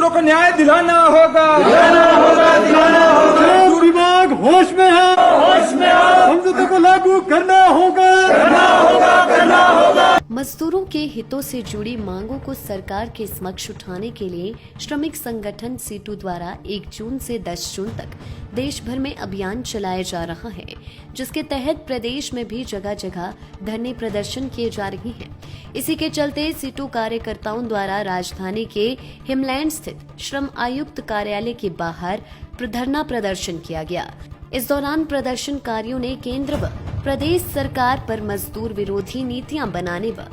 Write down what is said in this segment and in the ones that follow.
मजदूरों को न्याय दिलाना होगा, श्रम विभाग होश में है, समझौते को लागू करना होगा। मजदूरों के हितों से जुड़ी मांगों को सरकार के समक्ष उठाने के लिए श्रमिक संगठन सीटू द्वारा 1 जून से 10 जून तक देश भर में अभियान चलाया जा रहा है, जिसके तहत प्रदेश में भी जगह जगह धरने प्रदर्शन किए जा रहे हैं। इसी के चलते सीटू कार्यकर्ताओं द्वारा राजधानी के हिमलैंड स्थित श्रम आयुक्त कार्यालय के बाहर धरना प्रदर्शन किया गया। इस दौरान प्रदर्शनकारियों ने केंद्र व प्रदेश सरकार पर मजदूर विरोधी नीतियां बनाने व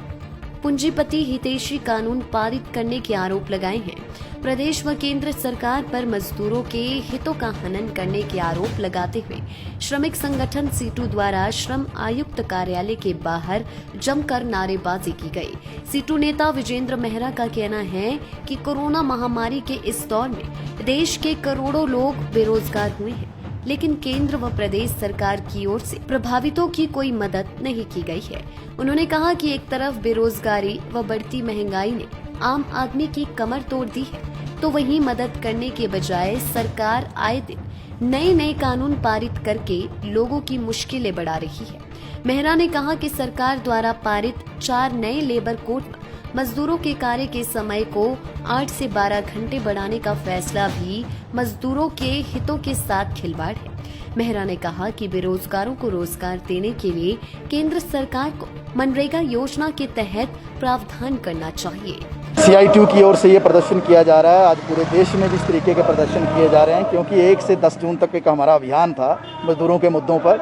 पूंजीपति हितैषी कानून पारित करने के आरोप लगाए हैं। प्रदेश व केंद्र सरकार पर मजदूरों के हितों का हनन करने के आरोप लगाते हुए श्रमिक संगठन सीटू द्वारा श्रम आयुक्त कार्यालय के बाहर जमकर नारेबाजी की गई। सीटू नेता विजेंद्र मेहरा का कहना है कि कोरोना महामारी के इस दौर में देश के करोड़ों लोग बेरोजगार हुए हैं, लेकिन केंद्र व प्रदेश सरकार की ओर से प्रभावितों की कोई मदद नहीं की गई है। उन्होंने कहा कि एक तरफ बेरोजगारी व बढ़ती महंगाई ने आम आदमी की कमर तोड़ दी है, तो वहीं मदद करने के बजाय सरकार आए दिन नए कानून पारित करके लोगों की मुश्किलें बढ़ा रही है। मेहरा ने कहा कि सरकार द्वारा पारित 4 नए लेबर कोड में मजदूरों के कार्य के समय को 8 से 12 घंटे बढ़ाने का फैसला भी मजदूरों के हितों के साथ खिलवाड़ है। मेहरा ने कहा कि बेरोजगारों को रोजगार देने के लिए केंद्र सरकार को मनरेगा योजना के तहत प्रावधान करना चाहिए। CITU की ओर से ये प्रदर्शन किया जा रहा है। आज पूरे देश में भी इस तरीके के प्रदर्शन किए जा रहे हैं, क्योंकि 1 से 10 जून तक एक हमारा अभियान था मजदूरों के मुद्दों पर।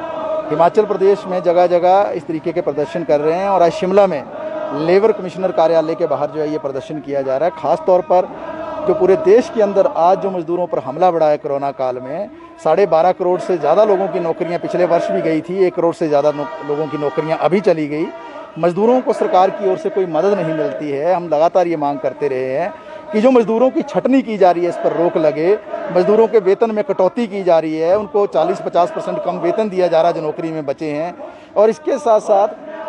हिमाचल प्रदेश में जगह जगह इस तरीके के प्रदर्शन कर रहे हैं और आज शिमला में लेबर कमिश्नर कार्यालय के बाहर जो है ये प्रदर्शन किया जा रहा है। खास तौर पर जो पूरे देश के अंदर आज जो मजदूरों पर हमला बढ़ा है कोरोना काल में, 12.5 करोड़ से ज़्यादा लोगों की नौकरियां पिछले वर्ष भी गई थी, 1 करोड़ से ज़्यादा लोगों की नौकरियां अभी चली गई। मजदूरों को सरकार की ओर से कोई मदद नहीं मिलती है। हम लगातार ये मांग करते रहे हैं कि जो मजदूरों की छटनी की जा रही है इस पर रोक लगे। मजदूरों के वेतन में कटौती की जा रही है, उनको 40-50% कम वेतन दिया जा रहा है जो नौकरी में बचे हैं, और इसके साथ साथ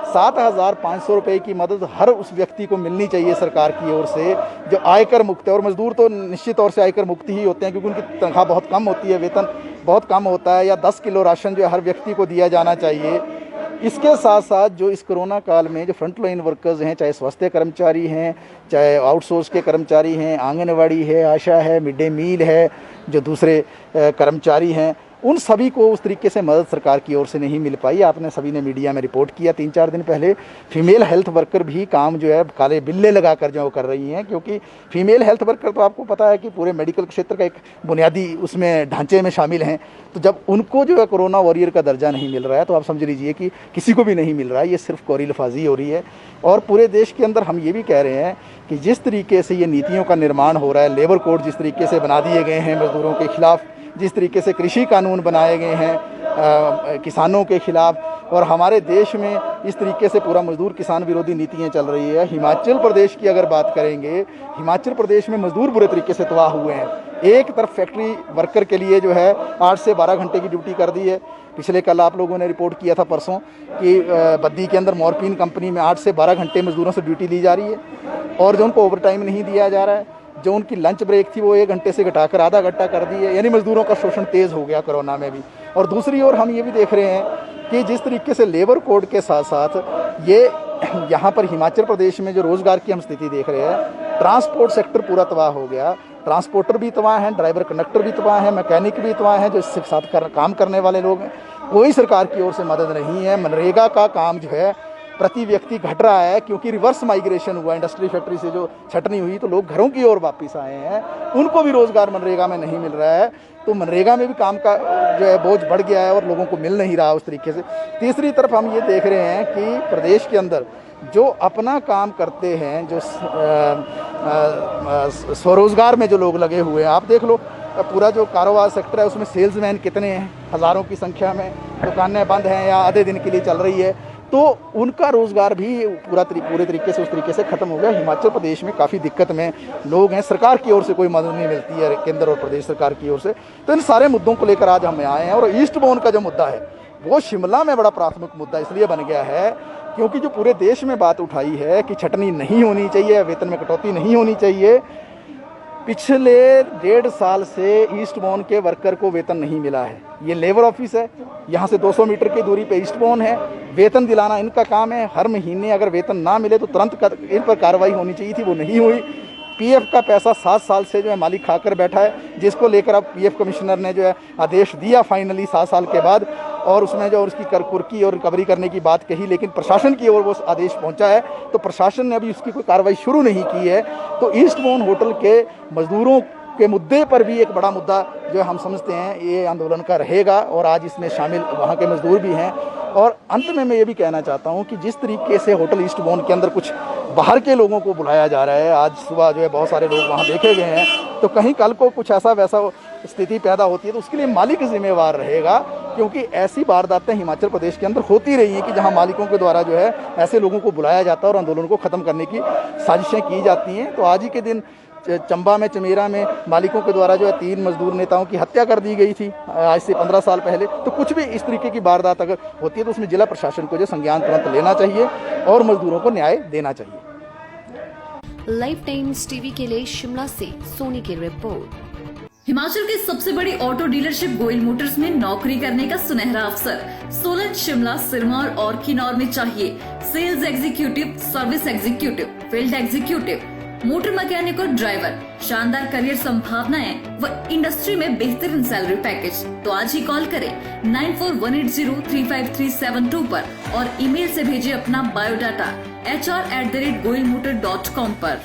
7,500 रुपये की मदद हर उस व्यक्ति को मिलनी चाहिए सरकार की ओर से जो आयकर मुक्त है। और मजदूर तो निश्चित तौर से आयकर मुक्त ही होते हैं, क्योंकि उनकी तनख्वाह बहुत कम होती है, वेतन बहुत कम होता है। या 10 किलो राशन जो है हर व्यक्ति को दिया जाना चाहिए। इसके साथ साथ जो इस कोरोना काल में जो फ्रंट लाइन वर्कर्स हैं, चाहे स्वास्थ्य कर्मचारी हैं, चाहे आउटसोर्स के कर्मचारी हैं, आंगनवाड़ी है, आशा है, मिड डे मील है, जो दूसरे कर्मचारी हैं, उन सभी को उस तरीके से मदद सरकार की ओर से नहीं मिल पाई। आपने सभी ने मीडिया में रिपोर्ट किया 3-4 दिन पहले। फीमेल हेल्थ वर्कर भी काम जो है काले बिल्ले लगाकर जो कर रही हैं, क्योंकि फीमेल हेल्थ वर्कर तो आपको पता है कि पूरे मेडिकल क्षेत्र का एक बुनियादी उसमें ढांचे में शामिल हैं। तो जब उनको जो है कोरोना वॉरियर का दर्जा नहीं मिल रहा है, तो आप समझ लीजिए कि किसी को भी नहीं मिल रहा है। ये सिर्फ कोरी लफाजी हो रही है। और पूरे देश के अंदर हम ये भी कह रहे हैं कि जिस तरीके से ये नीतियों का निर्माण हो रहा है, लेबर कोड जिस तरीके से बना दिए गए हैं मजदूरों के खिलाफ, जिस तरीके से कृषि कानून बनाए गए हैं किसानों के खिलाफ, और हमारे देश में इस तरीके से पूरा मजदूर किसान विरोधी नीतियाँ चल रही है। हिमाचल प्रदेश की अगर बात करेंगे, हिमाचल प्रदेश में मजदूर बुरे तरीके से तबाह हुए हैं। एक तरफ फैक्ट्री वर्कर के लिए जो है 8 से 12 घंटे की ड्यूटी कर दी है। पिछले कल आप लोगों ने रिपोर्ट किया था परसों कि बद्दी के अंदर मॉर्फिन कंपनी में 8 से 12 घंटे मजदूरों से ड्यूटी ली जा रही है, और जो उनको ओवर टाइम नहीं दिया जा रहा है। जो उनकी लंच ब्रेक थी वो 1 घंटे से घटाकर आधा घंटा कर दी है। यानी मजदूरों का शोषण तेज़ हो गया कोरोना में भी। और दूसरी ओर हम ये भी देख रहे हैं कि जिस तरीके से लेबर कोड के साथ साथ ये यहाँ पर हिमाचल प्रदेश में जो रोज़गार की हम स्थिति देख रहे हैं, ट्रांसपोर्ट सेक्टर पूरा तबाह हो गया। ट्रांसपोर्टर भी तबाह हैं, ड्राइवर कंडक्टर भी तबाह हैं, मैकेनिक भी तबाह हैं, जो इसके साथ काम करने वाले लोग हैं। कोई सरकार की ओर से मदद नहीं है। मनरेगा का काम जो है प्रति व्यक्ति घट रहा है, क्योंकि रिवर्स माइग्रेशन हुआ। इंडस्ट्री फैक्ट्री से जो छटनी हुई तो लोग घरों की ओर वापस आए हैं, उनको भी रोज़गार मनरेगा में नहीं मिल रहा है। तो मनरेगा में भी काम का जो है बोझ बढ़ गया है और लोगों को मिल नहीं रहा उस तरीके से। तीसरी तरफ हम ये देख रहे हैं कि प्रदेश के अंदर जो अपना काम करते हैं, जो स्वरोजगार में जो लोग लगे हुए हैं, आप देख लो पूरा जो कारोबार सेक्टर है उसमें सेल्समैन कितने हैं, हज़ारों की संख्या में। दुकानें बंद हैं या आधे दिन के लिए चल रही है, तो उनका रोज़गार भी पूरे तरीके से उस तरीके से ख़त्म हो गया। हिमाचल प्रदेश में काफ़ी दिक्कत में लोग हैं। सरकार की ओर से कोई मदद नहीं मिलती है, केंद्र और प्रदेश सरकार की ओर से। तो इन सारे मुद्दों को लेकर आज हम आए हैं। और ईस्ट बोन का जो मुद्दा है वो शिमला में बड़ा प्राथमिक मुद्दा इसलिए बन गया है क्योंकि जो पूरे देश में बात उठाई है कि छटनी नहीं होनी चाहिए, वेतन में कटौती नहीं होनी चाहिए, पिछले 1.5 साल से ईस्टबोर्न के वर्कर को वेतन नहीं मिला है। ये लेबर ऑफिस है, यहाँ से 200 मीटर की दूरी पे ईस्टबोर्न है। वेतन दिलाना इनका काम है। हर महीने अगर वेतन ना मिले तो तुरंत इन पर कार्रवाई होनी चाहिए थी, वो नहीं हुई। पीएफ का पैसा 7 साल से जो है मालिक खाकर बैठा है, जिसको लेकर अब पीएफ कमिश्नर ने जो है आदेश दिया फाइनली 7 साल के बाद, और उसमें जो उसकी कुर्की और रिकवरी करने की बात कही, लेकिन प्रशासन की ओर वो आदेश पहुंचा है तो प्रशासन ने अभी उसकी कोई कार्रवाई शुरू नहीं की है। तो ईस्टबोर्न होटल के मजदूरों के मुद्दे पर भी एक बड़ा मुद्दा जो हम समझते हैं ये आंदोलन का रहेगा, और आज इसमें शामिल वहाँ के मजदूर भी हैं। और अंत में मैं ये भी कहना चाहता हूँ कि जिस तरीके से होटल ईस्टबोर्न के अंदर कुछ बाहर के लोगों को बुलाया जा रहा है, आज सुबह जो है बहुत सारे लोग वहाँ देखे गए हैं, तो कहीं कल को कुछ ऐसा वैसा स्थिति पैदा होती है तो उसके लिए मालिक जिम्मेवार रहेगा, क्योंकि ऐसी वारदातें हिमाचल प्रदेश के अंदर होती रही हैं कि जहां मालिकों के द्वारा जो है ऐसे लोगों को बुलाया जाता है और आंदोलन को ख़त्म करने की साजिशें की जाती हैं। तो आज ही के दिन चंबा में, चमेरा में मालिकों के द्वारा जो है 3 मजदूर नेताओं की हत्या कर दी गई थी आज से 15 साल पहले। तो कुछ भी इस तरीके की वारदात अगर होती है तो उसमें जिला प्रशासन को जो संज्ञान तुरंत लेना चाहिए और मजदूरों को न्याय देना चाहिए। लाइव टाइम्स टीवी के लिए शिमला से सोनी की रिपोर्ट। हिमाचल के सबसे बड़ी ऑटो डीलरशिप गोयल मोटर्स में नौकरी करने का सुनहरा अवसर सोलन, शिमला, सिरमौर और किन्नौर में चाहिए sales executive, service executive, field executive, motor mechanic और ड्राइवर। शानदार करियर संभावनाएं व इंडस्ट्री में बेहतरीन सैलरी पैकेज। तो आज ही कॉल करें 9418035372 पर और ईमेल से भेजिए अपना बायोडाटा hr@goilmotor.com पर।